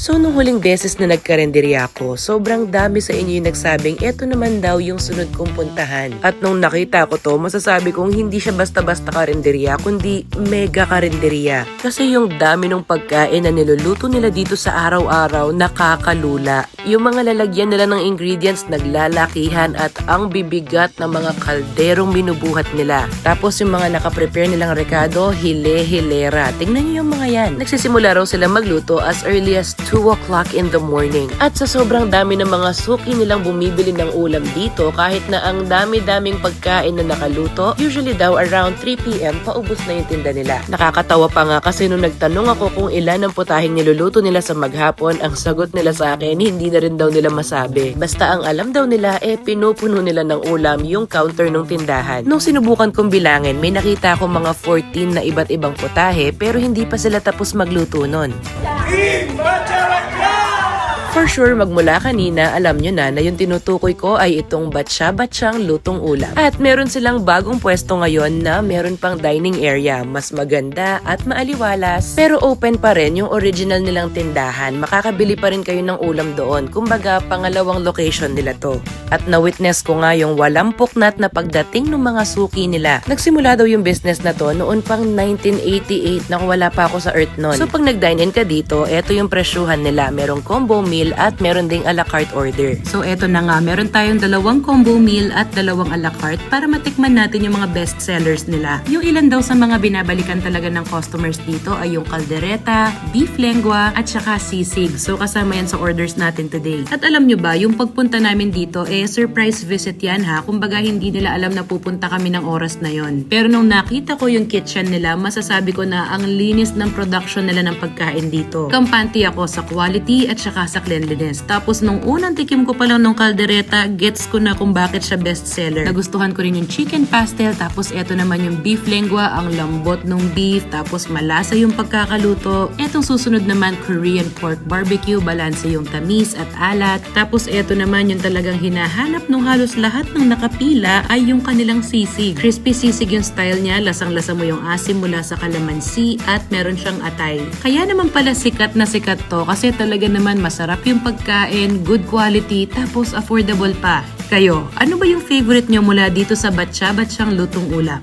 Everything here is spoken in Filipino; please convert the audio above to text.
So nung huling beses na nagkarenderya ako, sobrang dami sa inyo yung nagsabing eto naman daw yung sunod kong puntahan. At nung nakita ko to, masasabi kong hindi siya basta-basta karenderya, kundi mega karenderya. Kasi yung dami ng pagkain na niluluto nila dito sa araw-araw, nakakalula. Yung mga lalagyan nila ng ingredients naglalakihan at ang bibigat ng mga kalderong binubuhat nila. Tapos yung mga nakaprepare nilang rekado, hile-hilera. Tingnan niyo yung mga yan. Nagsisimula raw sila magluto as early as 2 o'clock in the morning. At sa sobrang dami ng mga suki nilang bumibili ng ulam dito, kahit na ang dami-daming pagkain na nakaluto, usually daw around 3 p.m. paubos na yung tinda nila. Nakakatawa pa nga kasi nung nagtanong ako kung ilan ang putahing niluluto nila sa maghapon, ang sagot nila sa akin, hindi na rin daw nila masabi. Basta ang alam daw nila, pinupuno nila ng ulam yung counter ng tindahan. Nung sinubukan kong bilangin, may nakita akong mga 14 na iba't ibang putahe, pero hindi pa sila tapos magluto nun. For sure, magmula kanina, alam nyo na yung tinutukoy ko ay itong batsa-batsang lutong ulam. At meron silang bagong pwesto ngayon na meron pang dining area, mas maganda at maaliwalas. Pero open pa rin yung original nilang tindahan, makakabili pa rin kayo ng ulam doon. Kumbaga, pangalawang location nila to. At na-witness ko nga yung walang puknat na pagdating ng mga suki nila. Nagsimula daw yung business na to noon pang 1988 na wala pa ako sa earth noon. So pag nag-dine-in ka dito, eto yung presyuhan nila. Merong combo meal at meron ding a la carte order. So eto na nga, meron tayong 2 combo meal at 2 a la carte para matikman natin yung mga best sellers nila. Yung ilan daw sa mga binabalikan talaga ng customers dito ay yung caldereta, beef lengua at saka sisig. So kasama yan sa orders natin today. At alam nyo ba, yung pagpunta namin dito surprise visit yan ha. Kumbaga hindi nila alam na pupunta kami ng oras na yon. Pero nung nakita ko yung kitchen nila, masasabi ko na ang linis ng production nila ng pagkain dito. Kampante ako sa quality at saka sa cleanliness. Tapos nung unang tikim ko pa lang ng caldereta, gets ko na kung bakit siya best seller. Nagustuhan ko rin yung chicken pastel, tapos eto naman yung beef lengua, ang lambot ng beef, tapos malasa yung pagkakaluto. Etong susunod naman, Korean pork barbecue, balanse yung tamis at alat. Tapos eto naman yung talagang hinahanap nung halos lahat ng nakapila ay yung kanilang sisig. Crispy sisig yung style niya, lasang-lasa mo yung asim mula sa kalamansi at meron siyang atay. Kaya naman pala sikat na sikat to kasi talaga naman masarap yung pagkain, good quality, tapos affordable pa. Kayo, ano ba yung favorite nyo mula dito sa batsa-batsang lutong ulam?